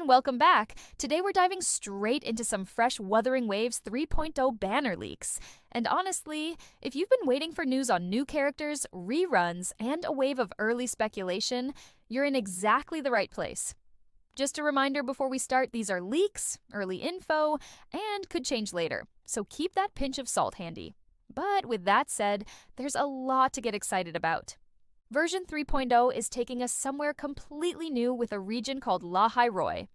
everyone, welcome back. Today we're diving straight into some fresh Wuthering Waves 3.0 banner leaks. And honestly, if you've been waiting for news on new characters, reruns, and a wave of early speculation, you're in exactly the right place. Just a reminder before we start, these are leaks, early info, and could change later, so keep that pinch of salt handy. But with that said, there's a lot to get excited about. Version 3.0 is taking us somewhere completely new with a region called Lahai-Roi.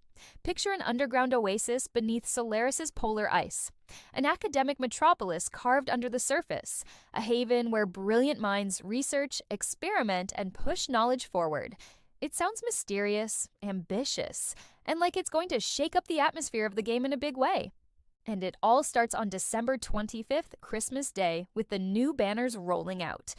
Picture an underground oasis beneath Solaris's polar ice, an academic metropolis carved under the surface, a haven where brilliant minds research, experiment, and push knowledge forward. It sounds mysterious, ambitious, and like it's going to shake up the atmosphere of the game in a big way. And it all starts on December 25th, Christmas Day, with the new banners rolling out.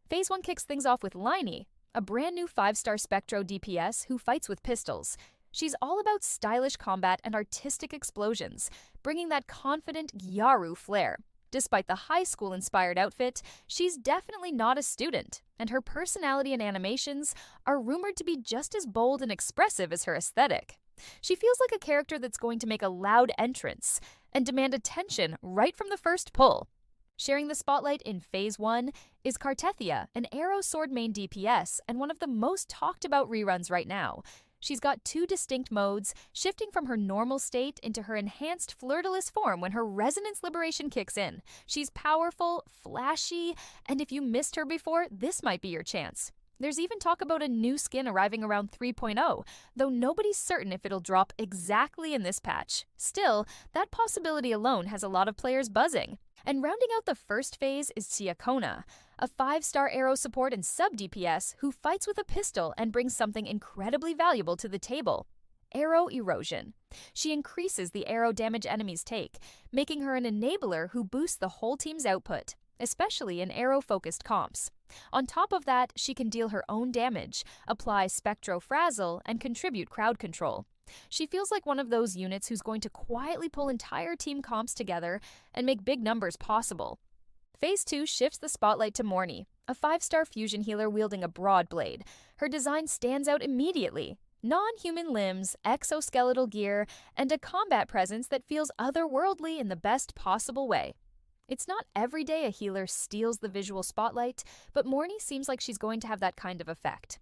Phase 1 kicks things off with Lynae, a brand new 5-star Spectro DPS who fights with pistols. She's all about stylish combat and artistic explosions, bringing that confident Gyaru flair. Despite the high school-inspired outfit, she's definitely not a student, and her personality and animations are rumored to be just as bold and expressive as her aesthetic. She feels like a character that's going to make a loud entrance and demand attention right from the first pull. Sharing the spotlight in Phase 1 is Cartethyia, an arrow sword main DPS and one of the most talked about reruns right now. She's got 2 distinct modes, shifting from her normal state into her enhanced fleur-de-lis form when her Resonance Liberation kicks in. She's powerful, flashy, and if you missed her before, this might be your chance. There's even talk about a new skin arriving around 3.0, though nobody's certain if it'll drop exactly in this patch. Still, that possibility alone has a lot of players buzzing. And rounding out the first phase is Ciaccona, a 5-star arrow support and sub-DPS who fights with a pistol and brings something incredibly valuable to the table: arrow erosion. She increases the arrow damage enemies take, making her an enabler who boosts the whole team's output, especially in arrow-focused comps. On top of that, she can deal her own damage, apply Spectro Frazzle, and contribute crowd control. She feels like one of those units who's going to quietly pull entire team comps together and make big numbers possible. Phase 2 shifts the spotlight to Mornye, a 5-star fusion healer wielding a broad blade. Her design stands out immediately. Non-human limbs, exoskeletal gear, and a combat presence that feels otherworldly in the best possible way. It's not every day a healer steals the visual spotlight, but Mornye seems like she's going to have that kind of effect.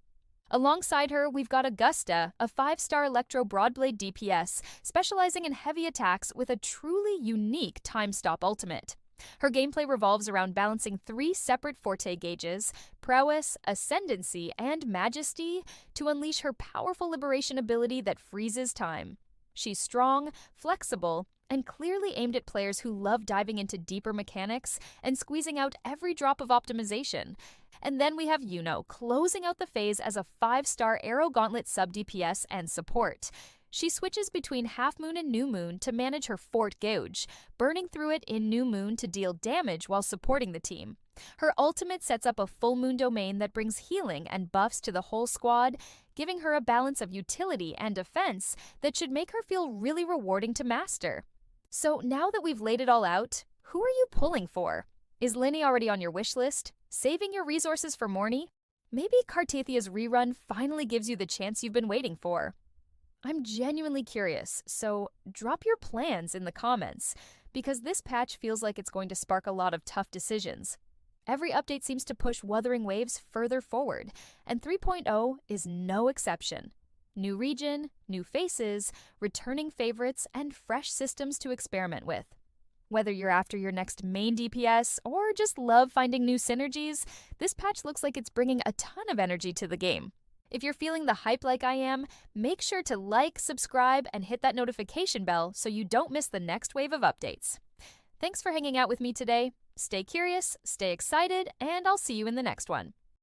Alongside her, we've got Augusta, a 5-star Electro Broadblade DPS, specializing in heavy attacks with a truly unique time stop ultimate. Her gameplay revolves around balancing 3 separate forte gauges, prowess, ascendancy, and majesty, to unleash her powerful liberation ability that freezes time. She's strong, flexible, and clearly aimed at players who love diving into deeper mechanics and squeezing out every drop of optimization. And then we have Iuno, closing out the phase as a 5-star Arrow Gauntlet sub-DPS and support. She switches between Half Moon and New Moon to manage her Fort Gouge, burning through it in New Moon to deal damage while supporting the team. Her ultimate sets up a full moon domain that brings healing and buffs to the whole squad, giving her a balance of utility and defense that should make her feel really rewarding to master. So now that we've laid it all out, who are you pulling for? Is Lynae already on your wish list? Saving your resources for Mornye? Maybe Cartethia's rerun finally gives you the chance you've been waiting for. I'm genuinely curious, so drop your plans in the comments, because this patch feels like it's going to spark a lot of tough decisions. Every update seems to push Wuthering Waves further forward, and 3.0 is no exception. New region, new faces, returning favorites, and fresh systems to experiment with. Whether you're after your next main DPS or just love finding new synergies, this patch looks like it's bringing a ton of energy to the game. If you're feeling the hype like I am, make sure to like, subscribe, and hit that notification bell so you don't miss the next wave of updates. Thanks for hanging out with me today. Stay curious, stay excited, and I'll see you in the next one.